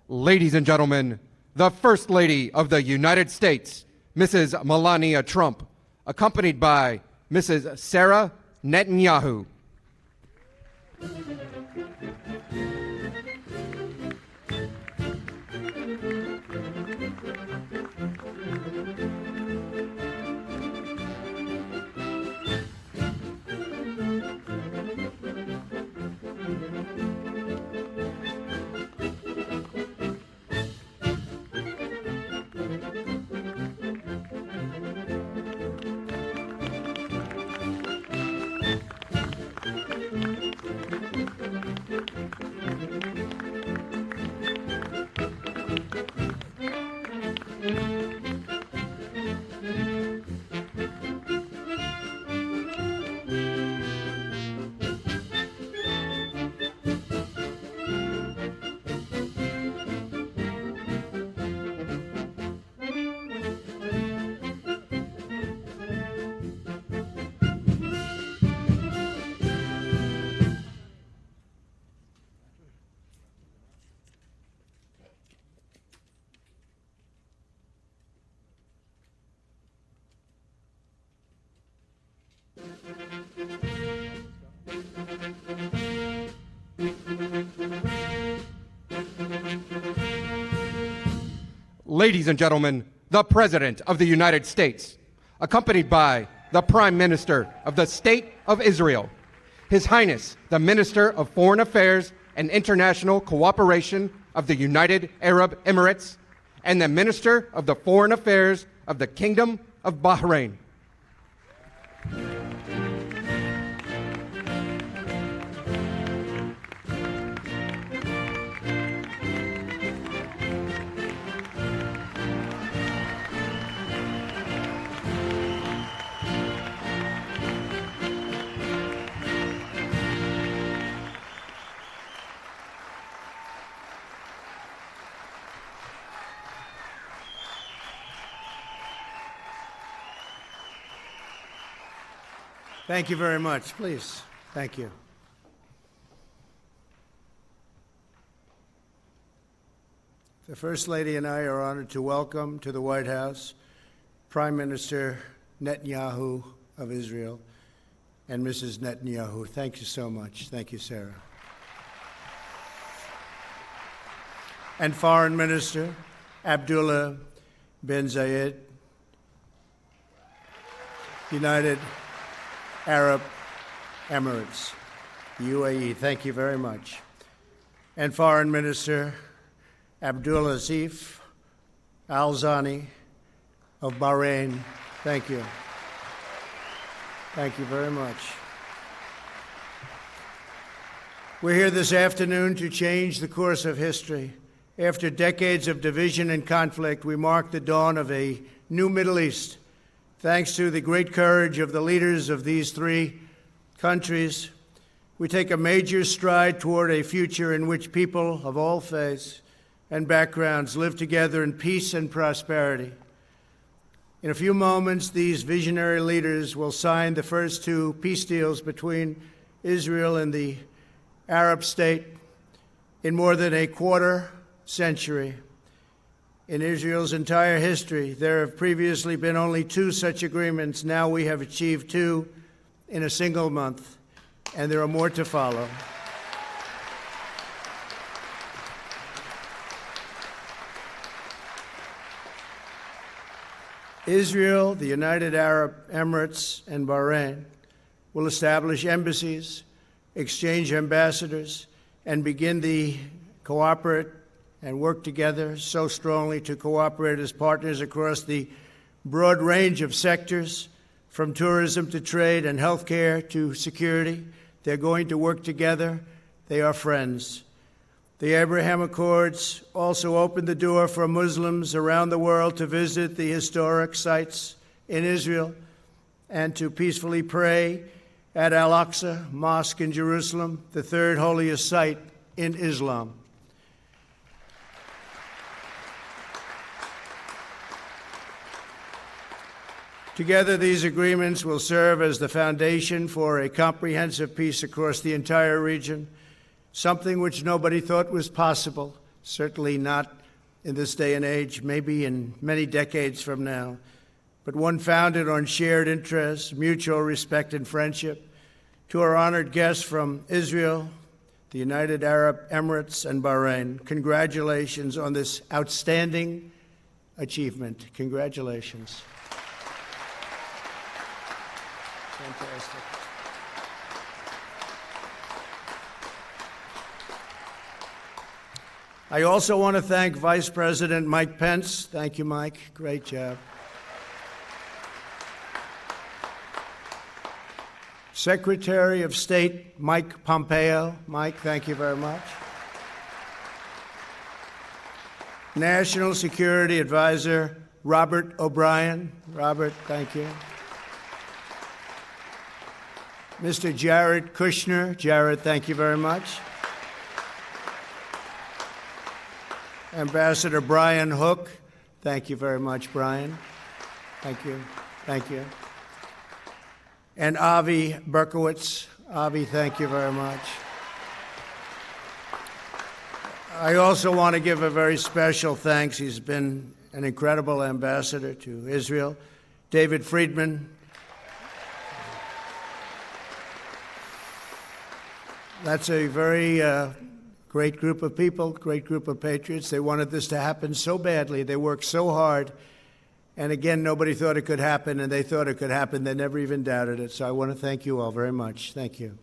Ladies and gentlemen, the First Lady of the United States, Mrs. Melania Trump, accompanied by Mrs. Sarah Netanyahu. Ladies and gentlemen, the President of the United States, accompanied by the Prime Minister of the State of Israel, His Highness, the Minister of Foreign Affairs and International Cooperation of the United Arab Emirates, and the Minister of the Foreign Affairs of the Kingdom of Bahrain. Thank you very much. Please. Thank you. The First Lady and I are honored to welcome to the White House Prime Minister Netanyahu of Israel and Mrs. Netanyahu. Thank you so much. Thank you, Sarah. And Foreign Minister Abdullah bin Zayed, United Arab Emirates, UAE. Thank you very much. And Foreign Minister Abdulaziz Al Zani of Bahrain. Thank you. Thank you very much. We're here this afternoon to change the course of history. After decades of division and conflict, we mark the dawn of a new Middle East. Thanks to the great courage of the leaders of these three countries, we take a major stride toward a future in which people of all faiths and backgrounds live together in peace and prosperity. In a few moments, these visionary leaders will sign the first two peace deals between Israel and the Arab state in more than a quarter century. In Israel's entire history, there have previously been only two such agreements. Now we have achieved two in a single month, and there are more to follow. Israel, the United Arab Emirates, and Bahrain will establish embassies, exchange ambassadors, and begin the cooperate and work together so strongly to cooperate as partners across the broad range of sectors, from tourism to trade and healthcare to security. They're going to work together. They are friends. The Abraham Accords also opened the door for Muslims around the world to visit the historic sites in Israel and to peacefully pray at Al-Aqsa Mosque in Jerusalem, the third holiest site in Islam. Together, these agreements will serve as the foundation for a comprehensive peace across the entire region, something which nobody thought was possible certainly not in this day and age, maybe in many decades from now, but one founded on shared interests, mutual respect, and friendship. To our honored guests from Israel, the United Arab Emirates, and Bahrain, congratulations on this outstanding achievement. Congratulations. Fantastic. I also want to thank Vice President Mike Pence. Thank you, Mike. Great job. Secretary of State Mike Pompeo. Mike, thank you very much. National Security Advisor Robert O'Brien. Robert, thank you. Mr. Jared Kushner. Jared, thank you very much. Ambassador Brian Hook. Thank you very much, Brian. Thank you. Thank you. And Avi Berkowitz. Avi, thank you very much. I also want to give a very special thanks. He's been an incredible ambassador to Israel. David Friedman. That's a very great group of people, great group of patriots. They wanted this to happen so badly. They worked so hard. And again, nobody thought it could happen, and they thought it could happen. They never even doubted it. So I want to thank you all very much. Thank you.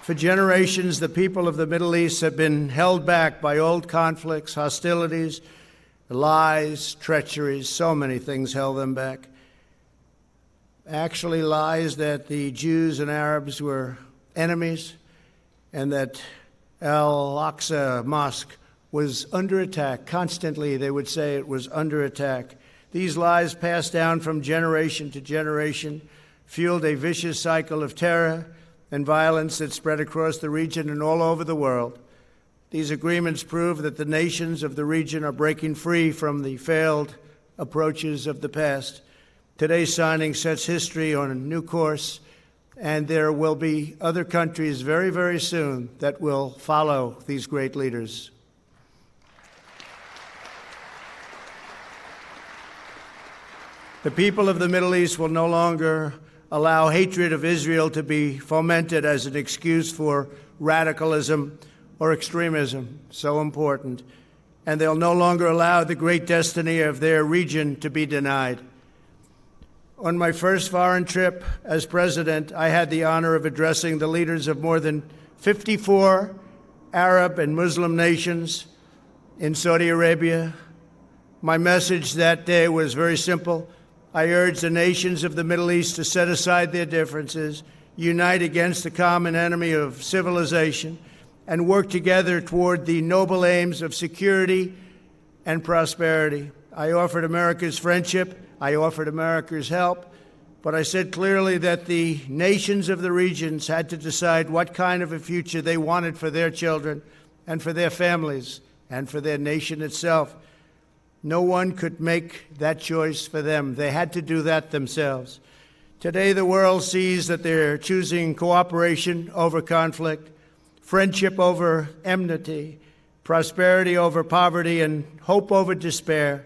For generations, the people of the Middle East have been held back by old conflicts, hostilities, lies, treacheries. So many things held them back. Actually, lies that the Jews and Arabs were enemies and that Al-Aqsa Mosque was under attack. Constantly, they would say it was under attack. These lies passed down from generation to generation, fueled a vicious cycle of terror and violence that spread across the region and all over the world. These agreements prove that the nations of the region are breaking free from the failed approaches of the past. Today's signing sets history on a new course, and there will be other countries very, very soon that will follow these great leaders. The people of the Middle East will no longer allow hatred of Israel to be fomented as an excuse for radicalism or extremism, so important. And they'll no longer allow the great destiny of their region to be denied. On my first foreign trip as president, I had the honor of addressing the leaders of more than 54 Arab and Muslim nations in Saudi Arabia. My message that day was very simple. I urge the nations of the Middle East to set aside their differences, unite against the common enemy of civilization, and work together toward the noble aims of security and prosperity. I offered America's friendship. I offered America's help. But I said clearly that the nations of the regions had to decide what kind of a future they wanted for their children and for their families and for their nation itself. No one could make that choice for them. They had to do that themselves. Today, the world sees that they're choosing cooperation over conflict, friendship over enmity, prosperity over poverty, and hope over despair.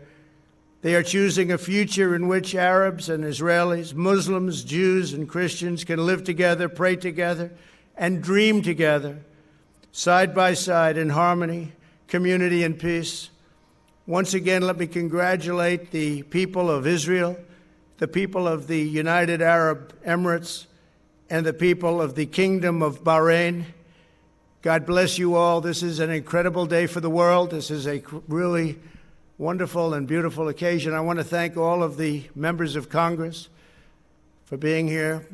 They are choosing a future in which Arabs and Israelis, Muslims, Jews, and Christians can live together, pray together, and dream together, side by side in harmony, community, and peace. Once again, let me congratulate the people of Israel, the people of the United Arab Emirates, and the people of the Kingdom of Bahrain. God bless you all. This is an incredible day for the world. This is a really wonderful and beautiful occasion. I want to thank all of the members of Congress for being here,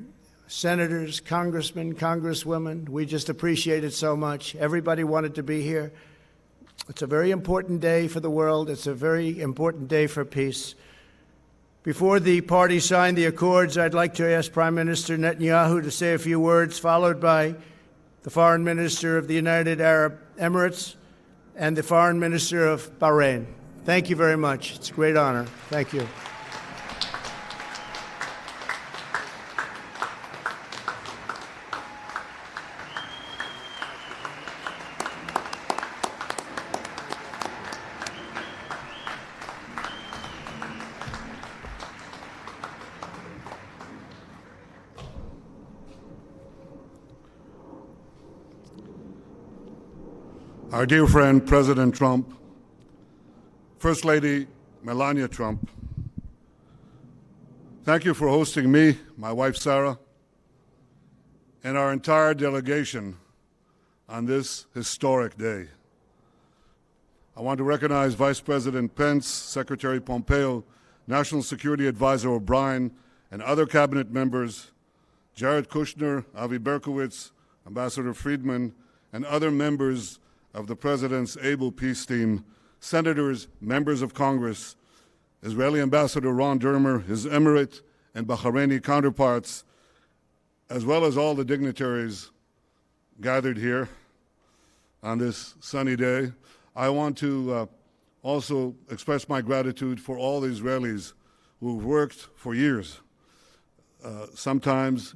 senators, congressmen, congresswomen. We just appreciate it so much. Everybody wanted to be here. It's a very important day for the world. It's a very important day for peace. Before the parties sign the accords, I'd like to ask Prime Minister Netanyahu to say a few words, followed by the Foreign Minister of the United Arab Emirates and the Foreign Minister of Bahrain. Thank you very much. It's a great honor. Thank you. Our dear friend, President Trump, First Lady Melania Trump, thank you for hosting me, my wife Sarah, and our entire delegation on this historic day. I want to recognize Vice President Pence, Secretary Pompeo, National Security Advisor O'Brien, and other cabinet members, Jared Kushner, Avi Berkowitz, Ambassador Friedman, and other members of the President's able peace team, senators, members of Congress, Israeli Ambassador Ron Dermer, his Emirate and Bahraini counterparts, as well as all the dignitaries gathered here on this sunny day. I want to also express my gratitude for all the Israelis who've worked for years, sometimes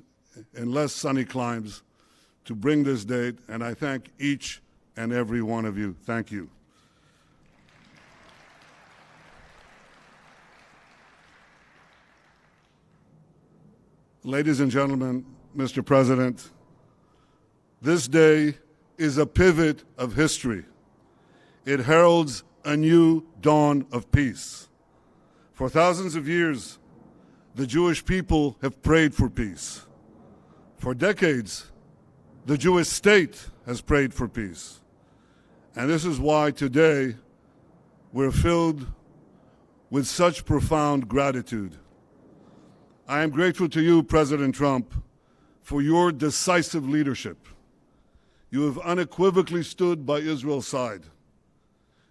in less sunny climes, to bring this date, and I thank each and every one of you. Thank you. Ladies and gentlemen, Mr. President, this day is a pivot of history. It heralds a new dawn of peace. For thousands of years, the Jewish people have prayed for peace. For decades, the Jewish state has prayed for peace. And this is why today we're filled with such profound gratitude. I am grateful to you, President Trump, for your decisive leadership. You have unequivocally stood by Israel's side.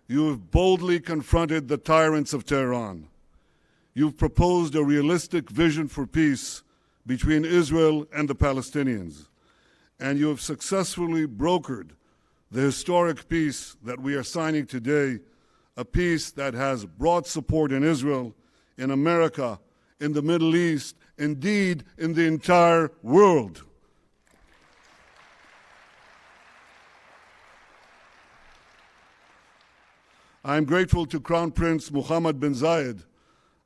You have boldly confronted the tyrants of Tehran. You've proposed a realistic vision for peace between Israel and the Palestinians. And you have successfully brokered the historic peace that we are signing today, a peace that has broad support in Israel, in America, in the Middle East, indeed in the entire world. I am grateful to Crown Prince Mohammed bin Zayed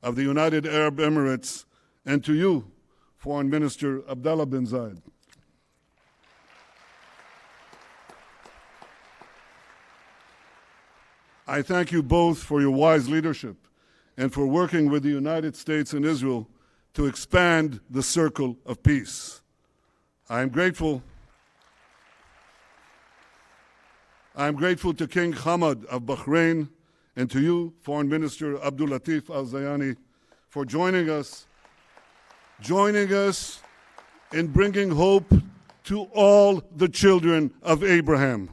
of the United Arab Emirates and to you, Foreign Minister Abdullah bin Zayed. I thank you both for your wise leadership and for working with the United States and Israel to expand the circle of peace. I am grateful to King Hamad of Bahrain and to you, Foreign Minister Abdul Latif Al-Zayani, for joining us in bringing hope to all the children of Abraham.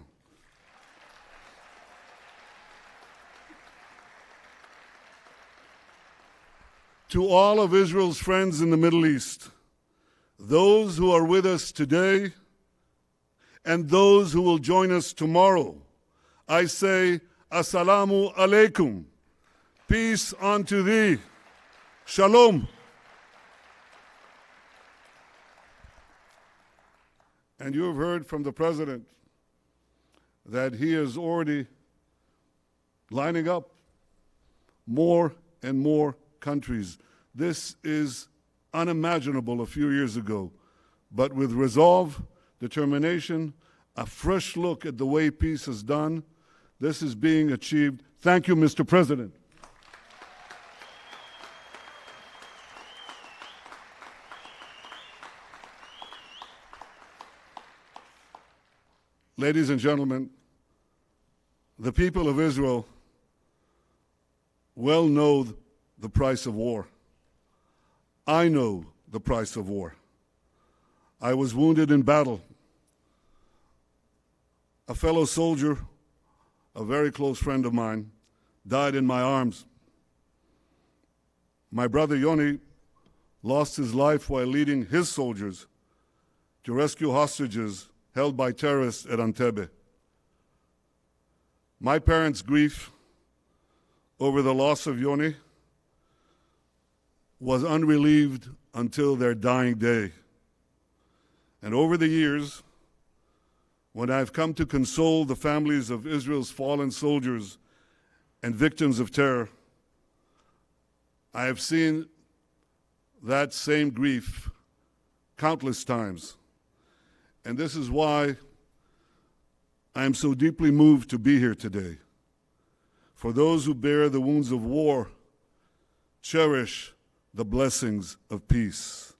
To all of Israel's friends in the Middle East, those who are with us today and those who will join us tomorrow, I say, Assalamu alaikum. Peace unto thee. Shalom. And you have heard from the President that he is already lining up more and more countries. This is unimaginable a few years ago, but with resolve, determination, a fresh look at the way peace is done, this is being achieved. Thank you, Mr. President. Ladies and gentlemen, the people of Israel well know the price of war. I know the price of war. I was wounded in battle. A fellow soldier, a very close friend of mine, died in my arms. My brother Yoni lost his life while leading his soldiers to rescue hostages held by terrorists at Entebbe. My parents' grief over the loss of Yoni was unrelieved until their dying day. And over the years, when I've come to console the families of Israel's fallen soldiers and victims of terror, I have seen that same grief countless times. And this is why I am so deeply moved to be here today. For those who bear the wounds of war, cherish the blessings of peace.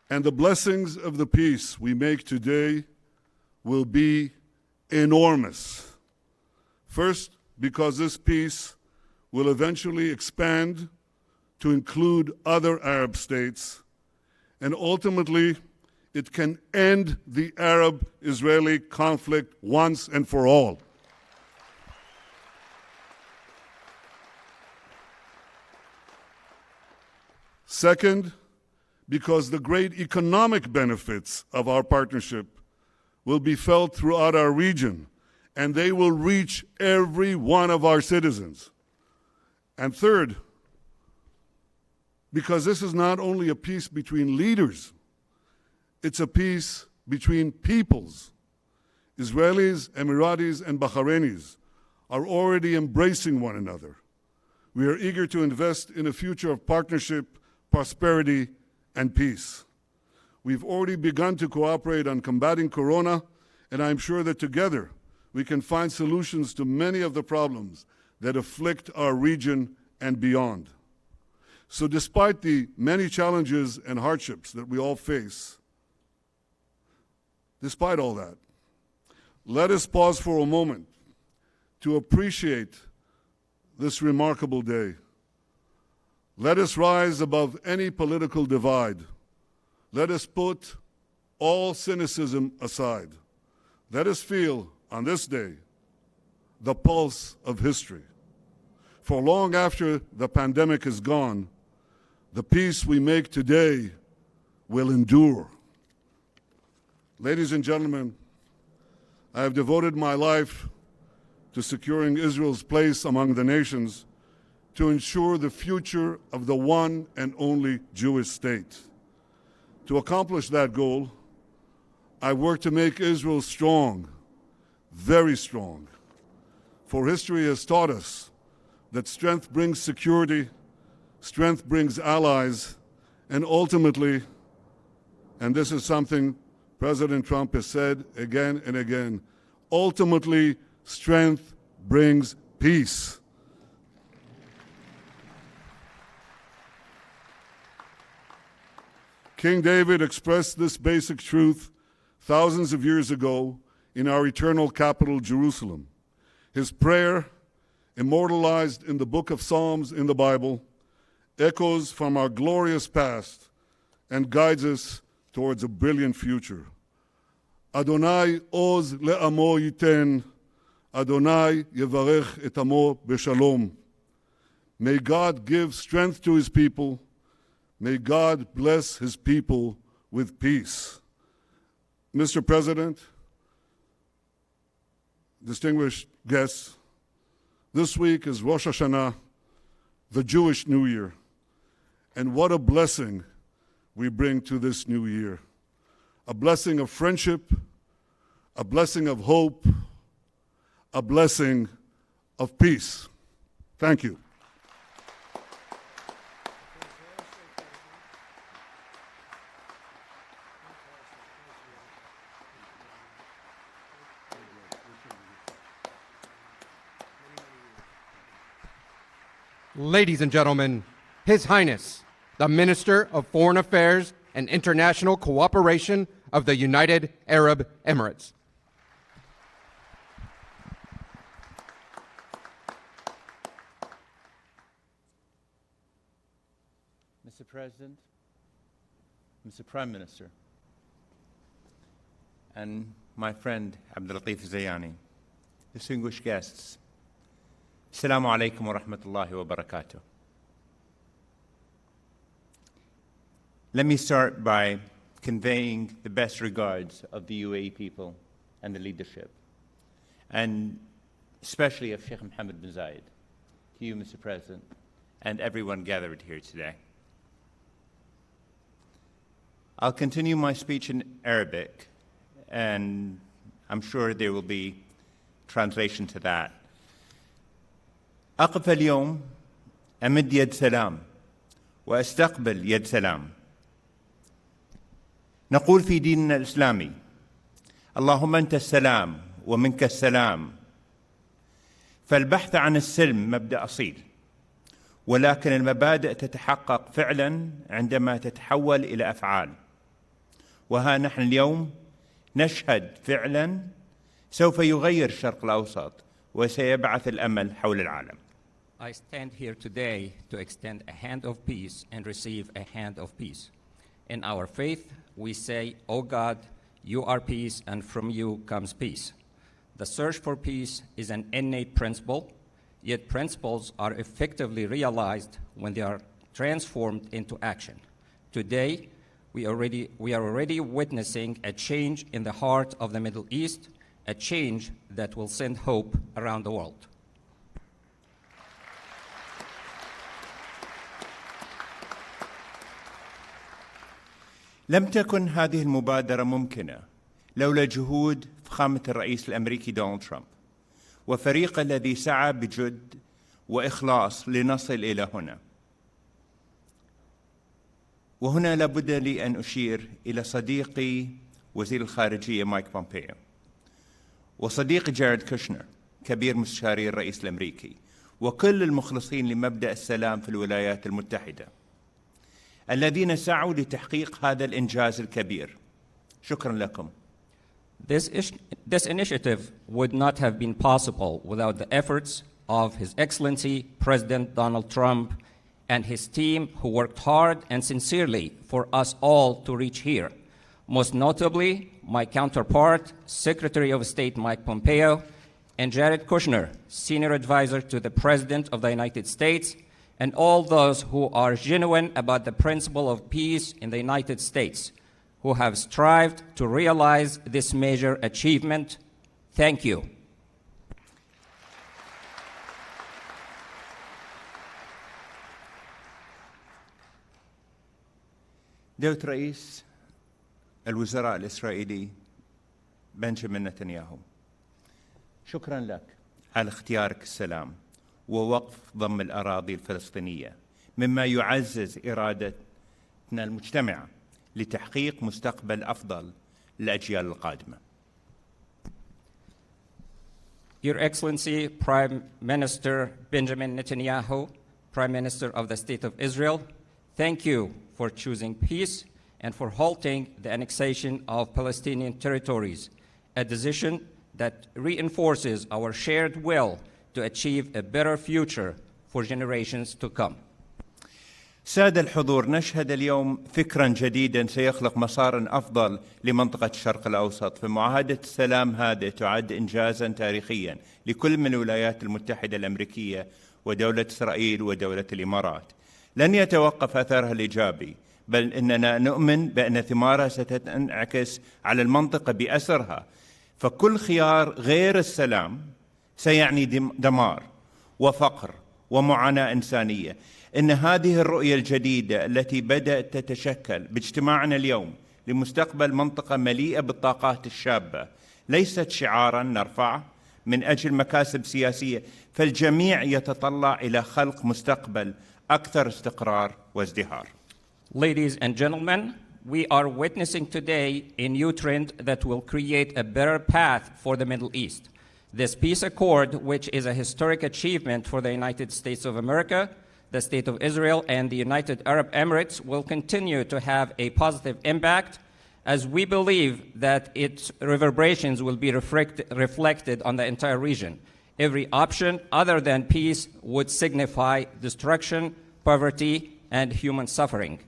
And the blessings of the peace we make today will be enormous. First, because this peace will eventually expand to include other Arab states, and ultimately it can end the Arab-Israeli conflict once and for all. Second, because the great economic benefits of our partnership will be felt throughout our region, and they will reach every one of our citizens. And third, because this is not only a peace between leaders, it's a peace between peoples. Israelis, Emiratis, and Bahrainis are already embracing one another. We are eager to invest in a future of partnership, prosperity, and peace. We've already begun to cooperate on combating Corona, and I'm sure that together we can find solutions to many of the problems that afflict our region and beyond. So despite the many challenges and hardships that we all face, despite all that, let us pause for a moment to appreciate this remarkable day. Let us rise above any political divide. Let us put all cynicism aside. Let us feel, on this day, the pulse of history. For long after the pandemic is gone, the peace we make today will endure. Ladies and gentlemen, I have devoted my life to securing Israel's place among the nations to ensure the future of the one and only Jewish state. To accomplish that goal, I work to make Israel strong, very strong. For history has taught us that strength brings security, strength brings allies, and ultimately, and this is something President Trump has said again and again, ultimately, strength brings peace. King David expressed this basic truth thousands of years ago in our eternal capital, Jerusalem. His prayer, immortalized in the book of Psalms in the Bible, echoes from our glorious past and guides us towards a brilliant future. Adonai oz le'amo yiten, Adonai yevarech et amo b'shalom. May God give strength to his people. May God bless his people with peace. Mr. President, distinguished guests, this week is Rosh Hashanah, the Jewish New Year. And what a blessing we bring to this new year. A blessing of friendship, a blessing of hope, a blessing of peace. Thank you. Ladies and gentlemen, His Highness, the Minister of Foreign Affairs and International Cooperation of the United Arab Emirates. Mr. President, Mr. Prime Minister, and my friend Abdulatif Zayani, distinguished guests, Assalamu alaikum wa rahmatullahi wa barakatuh. Let me start by conveying the best regards of the UAE people and the leadership, and especially of Sheikh Mohammed bin Zayed, to you, Mr. President, and everyone gathered here today. I'll continue my speech in Arabic, and I'm sure there will be translation to that. أقف اليوم أمد يد سلام وأستقبل يد سلام نقول في ديننا الإسلامي: اللهم أنت السلام ومنك السلام. فالبحث عن السلم مبدأ أصيل، ولكن المبادئ تتحقق فعلا عندما تتحول إلى أفعال. وها نحن اليوم نشهد فعلا سوف يغير الشرق الأوسط وسيبعث الأمل حول العالم. I stand here today to extend a hand of peace and receive a hand of peace. In our faith, we say, "O God, you are peace, and from you comes peace." The search for peace is an innate principle, yet principles are effectively realized when they are transformed into action. Today, we are already witnessing a change in the heart of the Middle East, a change that will send hope around the world. لم تكن هذه المبادرة ممكنة لولا جهود فخامة الرئيس الأمريكي دونالد ترامب وفريقه الذي سعى بجد وإخلاص لنصل إلى هنا. وهنا لابد لي أن أشير إلى صديقي وزير الخارجية مايك بومبيو، وصديقي جاريد كوشنر كبير مستشاري الرئيس الأمريكي، وكل المخلصين لمبدأ السلام في الولايات المتحدة الذين سعوا لتحقيق هذا الإنجاز الكبير. شكرا لكم. This initiative would not have been possible without the efforts of His Excellency President Donald Trump and his team, who worked hard and sincerely for us all to reach here. Most notably, my counterpart, Secretary of State Mike Pompeo, and Jared Kushner, Senior Advisor to the President of the United States, and all those who are genuine about the principle of peace in the United States, who have strived to realize this major achievement. Thank you. دولة رئيس الوزراء الإسرائيلي بنجامين نتنياهو، شكرا لك على اختيارك السلام ووقف ضم الأراضي الفلسطينية، مما يعزز إرادتنا المجتمعة لتحقيق مستقبل أفضل للأجيال القادمة. Your Excellency Prime Minister Benjamin Netanyahu, Prime Minister of the State of Israel, thank you for choosing peace and for halting the annexation of Palestinian territories, a decision that reinforces our shared will to achieve a better future for generations to come. سادة الحضور، نشهد اليوم فكرا جديدا سيخلق مسارا أفضل لمنطقة الشرق الأوسط، فمعاهدة السلام هذه تعد إنجازا تاريخيا لكل من الولايات المتحدة الأمريكية ودولة إسرائيل ودولة الإمارات. لن يتوقف أثرها الإيجابي، بل إننا نؤمن بأن ثمارها ستنعكس على المنطقة بأسرها، فكل خيار غير السلام سيعني دمار وفقر ومعاناة إنسانية. إن هذه الرؤية الجديدة التي بدأت تتشكل باجتماعنا اليوم لمستقبل منطقة مليئة بالطاقات الشابة ليست شعاراً نرفعه من أجل مكاسب سياسية، فالجميع يتطلع إلى خلق مستقبل أكثر استقرار وازدهار. Ladies and gentlemen, we are witnessing today a new trend that will create a better path for the Middle East. This peace accord, which is a historic achievement for the United States of America, the State of Israel, and the United Arab Emirates, will continue to have a positive impact, as we believe that its reverberations will be reflected on the entire region. Every option other than peace would signify destruction, poverty, and human suffering.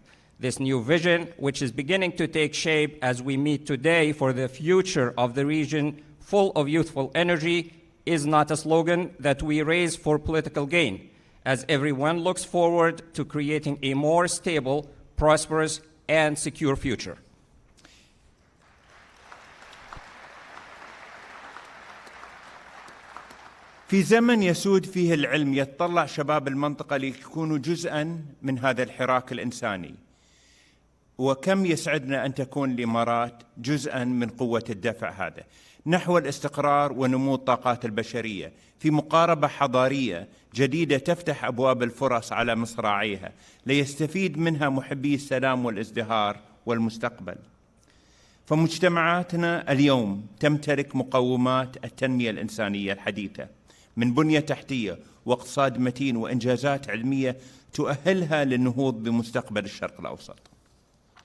This new vision, which is beginning to take shape as we meet today for the future of the region full of youthful energy, is not a slogan that we raise for political gain, as everyone looks forward to creating a more stable, prosperous, and secure future. في زمن يسود فيه العلم يتطلع شباب المنطقة ليكونوا جزءاً من هذا الحراك الإنساني، وكم يسعدنا أن تكون الإمارات جزءاً من قوة الدفع هذا نحو الاستقرار ونمو الطاقات البشرية في مقاربة حضارية جديدة تفتح أبواب الفرص على مصراعيها ليستفيد منها محبي السلام والازدهار والمستقبل. فمجتمعاتنا اليوم تمتلك مقومات التنمية الإنسانية الحديثة من بنية تحتية واقتصاد متين وإنجازات علمية تؤهلها للنهوض بمستقبل الشرق الأوسط.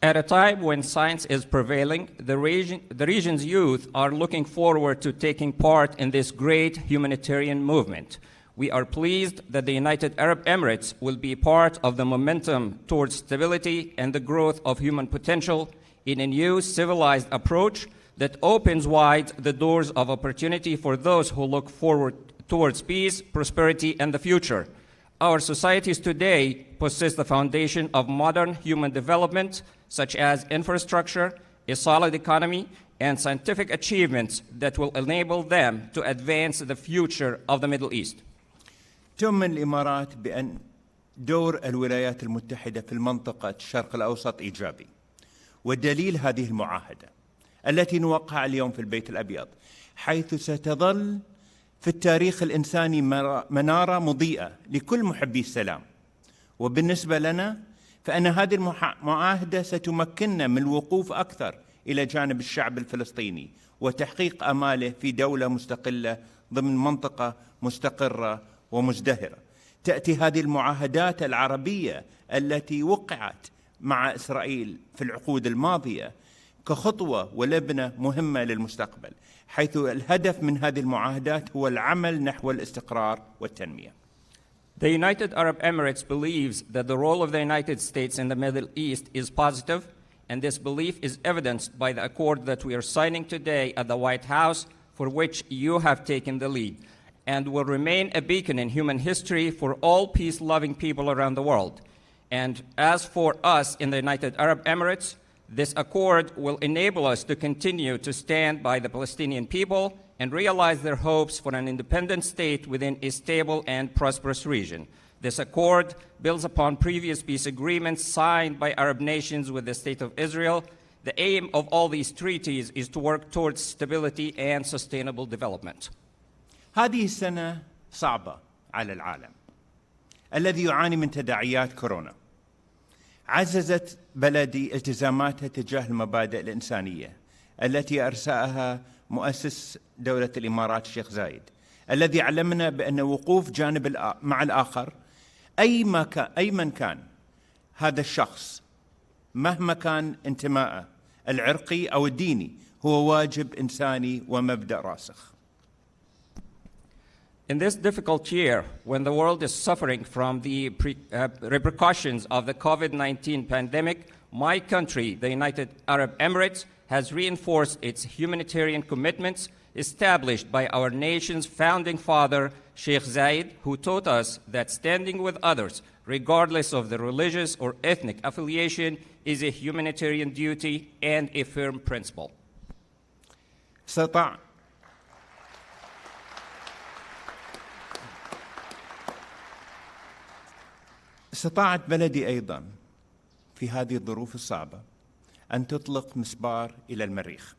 At a time when science is prevailing, the region's youth are looking forward to taking part in this great humanitarian movement. We are pleased that the United Arab Emirates will be part of the momentum towards stability and the growth of human potential in a new civilized approach that opens wide the doors of opportunity for those who look forward towards peace, prosperity, and the future. Our societies today possess the foundation of modern human development, such as infrastructure, a solid economy, and scientific achievements that will enable them to advance the future of the Middle East. تؤمن الإمارات بأن دور الولايات المتحدة في المنطقة الشرق الأوسط إيجابي، والدليل هذه المعاهدة التي نوقعها اليوم في البيت الأبيض، حيث ستظل في التاريخ الإنساني منارة مضيئة لكل محبي السلام. وبالنسبة لنا فإن هذه المعاهدة ستمكننا من الوقوف أكثر إلى جانب الشعب الفلسطيني وتحقيق آماله في دولة مستقلة ضمن منطقة مستقرة ومزدهرة. تأتي هذه المعاهدات العربية التي وقعت مع إسرائيل في العقود الماضية كخطوة ولبنة مهمة للمستقبل، حيث الهدف من هذه المعاهدات هو العمل نحو الاستقرار والتنمية. The United Arab Emirates believes that the role of the United States in the Middle East is positive, and this belief is evidenced by the accord that we are signing today at the White House, for which you have taken the lead, and will remain a beacon in human history for all peace-loving people around the world. And as for us in the United Arab Emirates, this accord will enable us to continue to stand by the Palestinian people and realize their hopes for an independent state within a stable and prosperous region. This accord builds upon previous peace agreements signed by Arab nations with the State of Israel. The aim of all these treaties is to work towards stability and sustainable development. هذه السنة صعبة على العالم الذي يعاني من تداعيات كورونا. عززت بلدي التزاماتها تجاه المبادئ الإنسانية التي أرساها مؤسس دولة الإمارات الشيخ زايد، الذي علمنا بأن وقوف جانب مع الآخر أي من كان هذا الشخص مهما كان انتماءه العرقي أو الديني هو واجب إنساني ومبدأ راسخ. In this difficult year, when the world is suffering from the repercussions of the COVID-19 pandemic, my country, the United Arab Emirates, has reinforced its humanitarian commitments established by our nation's founding father, Sheikh Zayed, who taught us that standing with others, regardless of their religious or ethnic affiliation, is a humanitarian duty and a firm principle. استطاعت بلدي أيضا في هذه الظروف الصعبة أن تطلق مسبار إلى المريخ.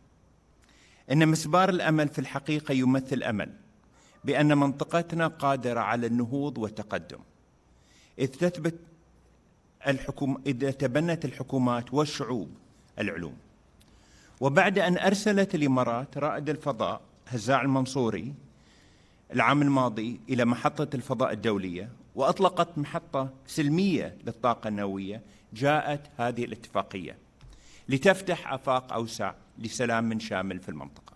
إن مسبار الأمل في الحقيقة يمثل أمل بأن منطقتنا قادرة على النهوض والتقدم، إذ تبنت الحكومات والشعوب العلوم. وبعد أن أرسلت الإمارات رائد الفضاء هزاع المنصوري العام الماضي إلى محطة الفضاء الدولية وأطلقت محطة سلمية للطاقة النووية، جاءت هذه الاتفاقية لتفتح آفاق أوسع لسلام شامل في المنطقة.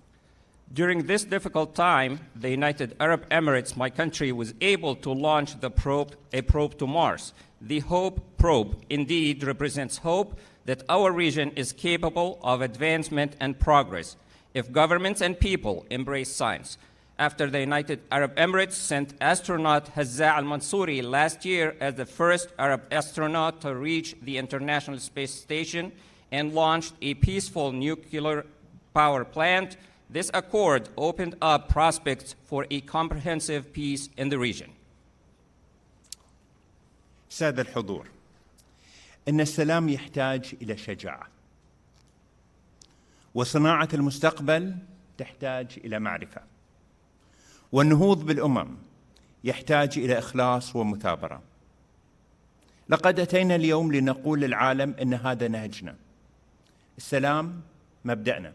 During this difficult time, the United Arab Emirates, my country, was able to launch a probe to Mars. The HOPE probe indeed represents hope that our region is capable of advancement and progress if governments and people embrace science. After the United Arab Emirates sent astronaut Hazza al-Mansouri last year as the first Arab astronaut to reach the International Space Station and launched a peaceful nuclear power plant, this accord opened up prospects for a comprehensive peace in the region. سادة الحضور، إن السلام يحتاج إلى شجاعة، وصناعة المستقبل تحتاج إلى معرفة، والنهوض بالأمم يحتاج إلى إخلاص ومثابرة. لقد أتينا اليوم لنقول للعالم إن هذا نهجنا: السلام مبدأنا.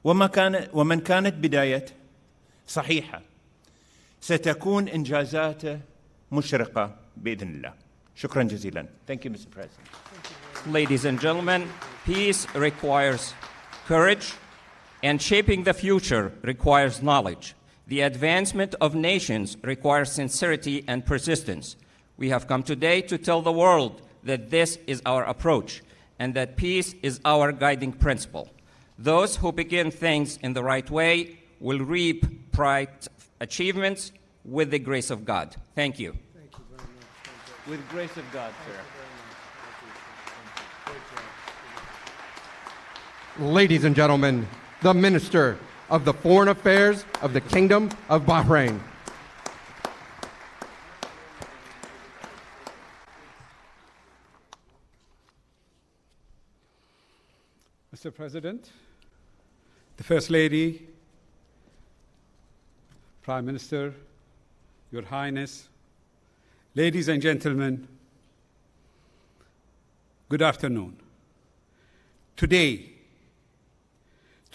ومن كانت بدايته صحيحة ستكون إنجازاته مشرقة بإذن الله. شكرا جزيلا. Thank you, Mr. President. Ladies and gentlemen, peace requires courage, and shaping the future requires knowledge. The advancement of nations requires sincerity and persistence. We have come today to tell the world that this is our approach and that peace is our guiding principle. Those who begin things in the right way will reap bright achievements with the grace of God. Thank you. Thank you very much. With grace of God, sir. Ladies and gentlemen, the Minister of the Foreign Affairs of the Kingdom of Bahrain. Mr. President, the First Lady, Prime Minister, Your Highness, ladies and gentlemen, good afternoon. Today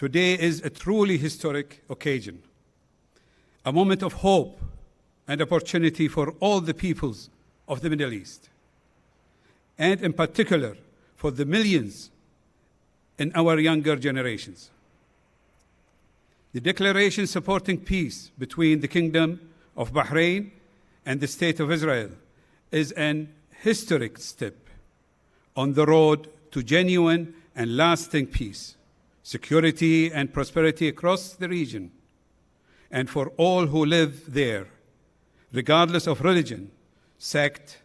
is a truly historic occasion, a moment of hope and opportunity for all the peoples of the Middle East, and in particular for the millions in our younger generations. The declaration supporting peace between the Kingdom of Bahrain and the State of Israel is an historic step on the road to genuine and lasting peace, security, and prosperity across the region, and for all who live there, regardless of religion, sect,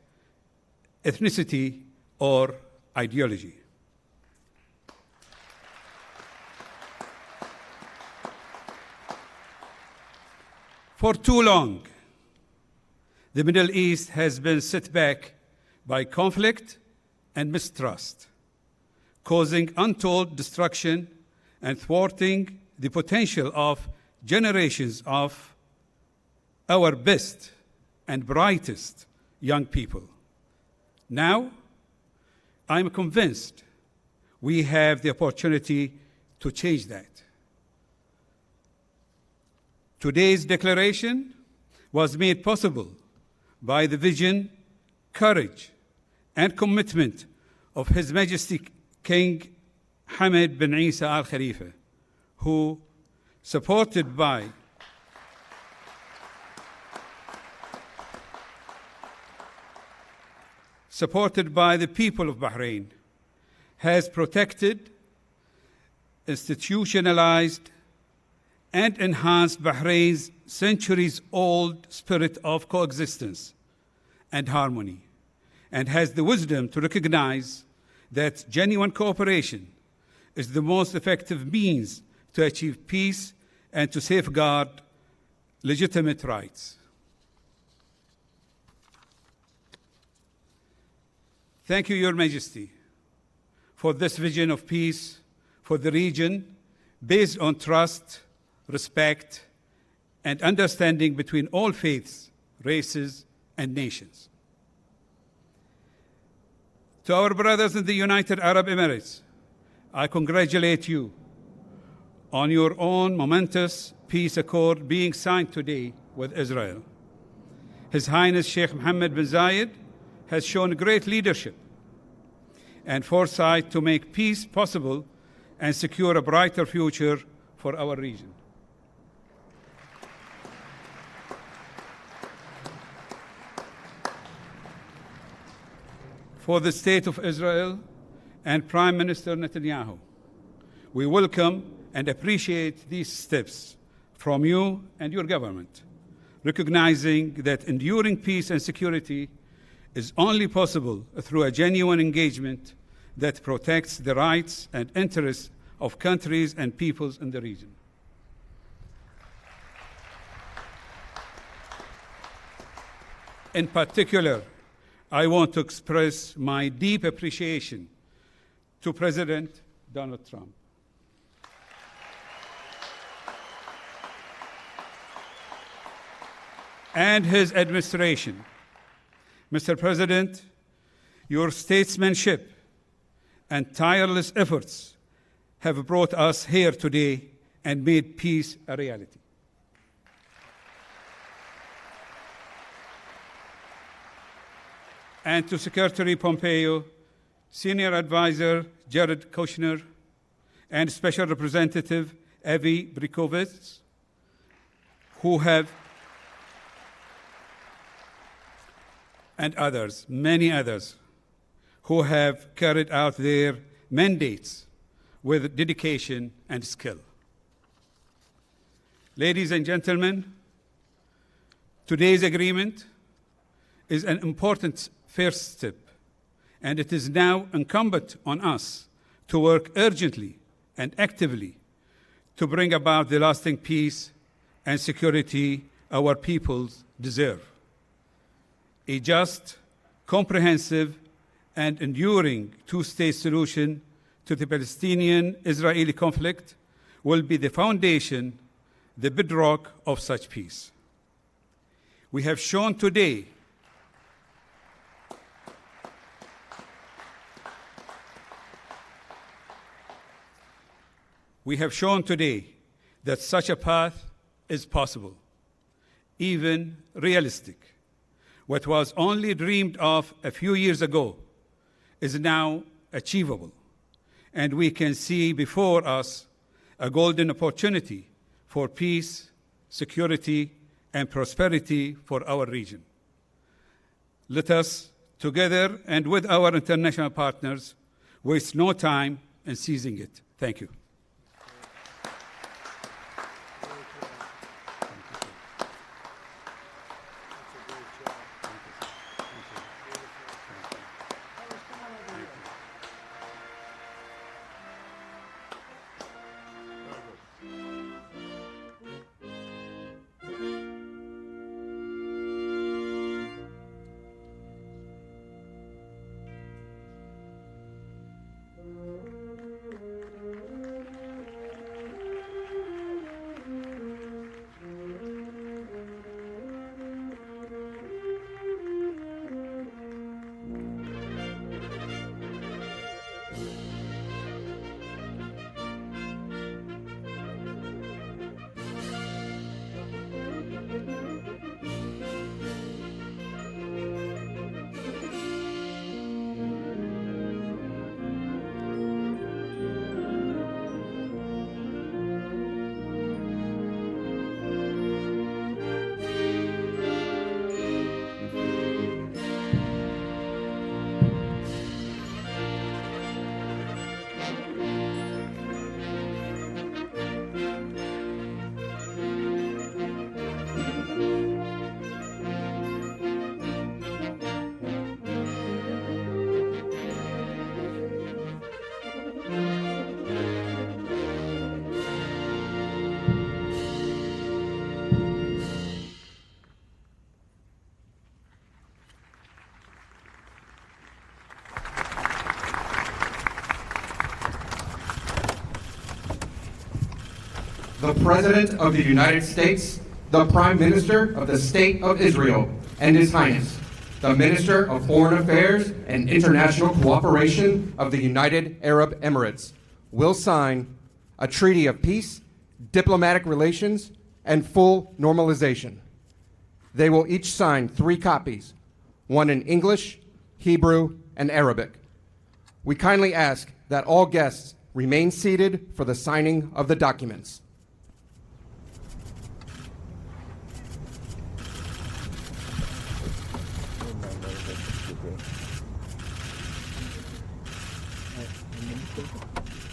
ethnicity, or ideology. For too long, the Middle East has been set back by conflict and mistrust, causing untold destruction and thwarting the potential of generations of our best and brightest young people. Now, I'm convinced we have the opportunity to change that. Today's declaration was made possible by the vision, courage, and commitment of His Majesty King Hamad bin Isa Al Khalifa, who, supported by the people of Bahrain, has protected, institutionalized, and enhanced Bahrain's centuries-old spirit of coexistence and harmony, and has the wisdom to recognize that genuine cooperation is the most effective means to achieve peace and to safeguard legitimate rights. Thank you, Your Majesty, for this vision of peace for the region based on trust, respect, and understanding between all faiths, races, and nations. To our brothers in the United Arab Emirates, I congratulate you on your own momentous peace accord being signed today with Israel. His Highness Sheikh Mohammed bin Zayed has shown great leadership and foresight to make peace possible and secure a brighter future for our region. For the State of Israel and Prime Minister Netanyahu, we welcome and appreciate these steps from you and your government, recognizing that enduring peace and security is only possible through a genuine engagement that protects the rights and interests of countries and peoples in the region. In particular, I want to express my deep appreciation to President Donald Trump and his administration. Mr. President, your statesmanship and tireless efforts have brought us here today and made peace a reality. And to Secretary Pompeo, Senior Advisor Jared Kushner, and Special Representative Avi Brikovitz, and others, many others, who have carried out their mandates with dedication and skill. Ladies and gentlemen, today's agreement is an important first step, and it is now incumbent on us to work urgently and actively to bring about the lasting peace and security our peoples deserve. A just, comprehensive, and enduring two-state solution to the Palestinian-Israeli conflict will be the foundation, the bedrock of such peace. We have shown today that such a path is possible, even realistic. What was only dreamed of a few years ago is now achievable, and we can see before us a golden opportunity for peace, security, and prosperity for our region. Let us, together and with our international partners, waste no time in seizing it. Thank you. the President of the United States, the Prime Minister of the State of Israel, and His Highness, the Minister of Foreign Affairs and International Cooperation of the United Arab Emirates, will sign a treaty of peace, diplomatic relations, and full normalization. They will each sign 3 copies, one in English, Hebrew, and Arabic. We kindly ask that all guests remain seated for the signing of the documents.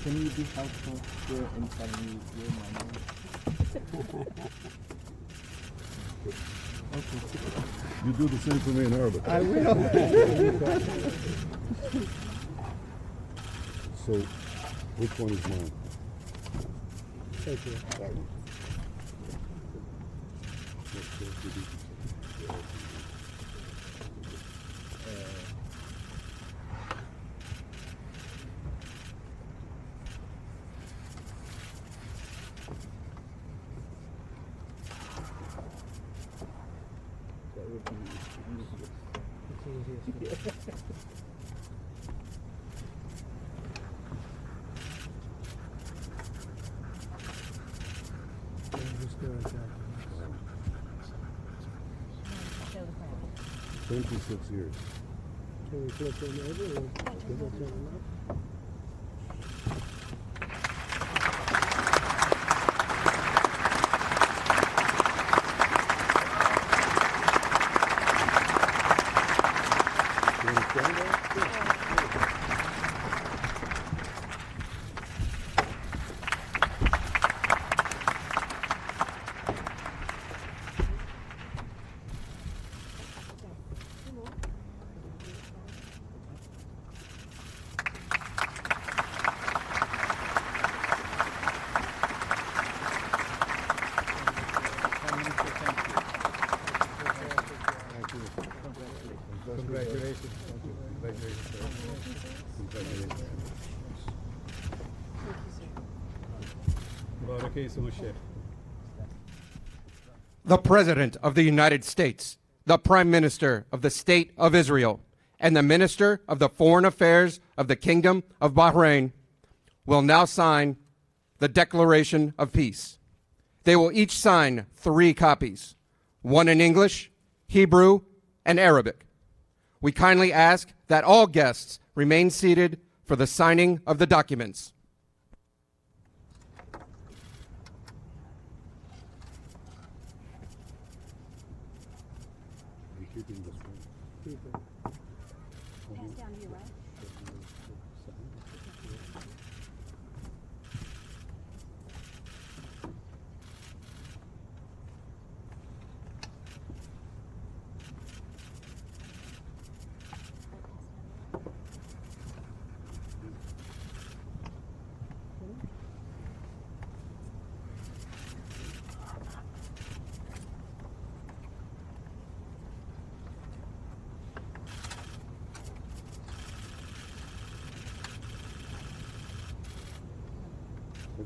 Can you be helpful here in telling me your mind? Okay. You do the same for me in Arabic. I will. So, which one is mine? Thank you. 26 years. Can we flip them over or give it to them up? You understand that? Yeah. Congratulations. Congratulations, sir. Congratulations. The President of the United States, the Prime Minister of the State of Israel, and the Minister of the Foreign Affairs of the Kingdom of Bahrain will now sign the Declaration of Peace. They will each sign 3 copies, one in English, Hebrew, and Arabic. We kindly ask that all guests remain seated for the signing of the documents.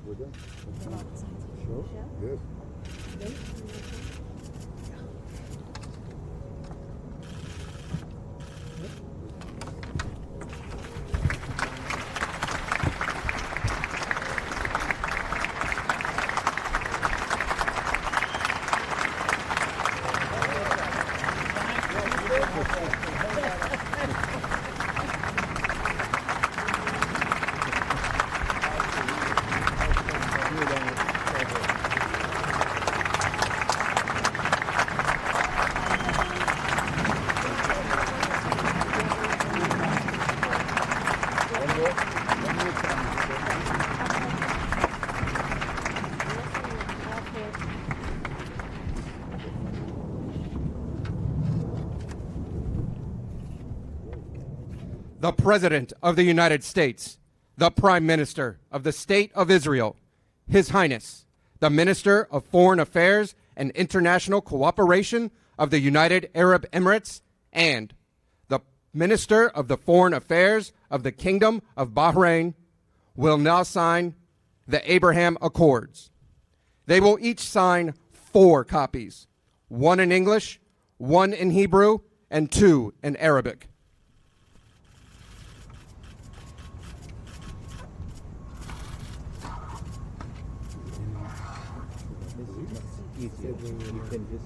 We're done. Sure? Yes. The President of the United States, the Prime Minister of the State of Israel, His Highness, the Minister of Foreign Affairs and International Cooperation of the United Arab Emirates, and the Minister of the Foreign Affairs of the Kingdom of Bahrain will now sign the Abraham Accords. They will each sign 4 copies, one in English, one in Hebrew, and 2 in Arabic. You can just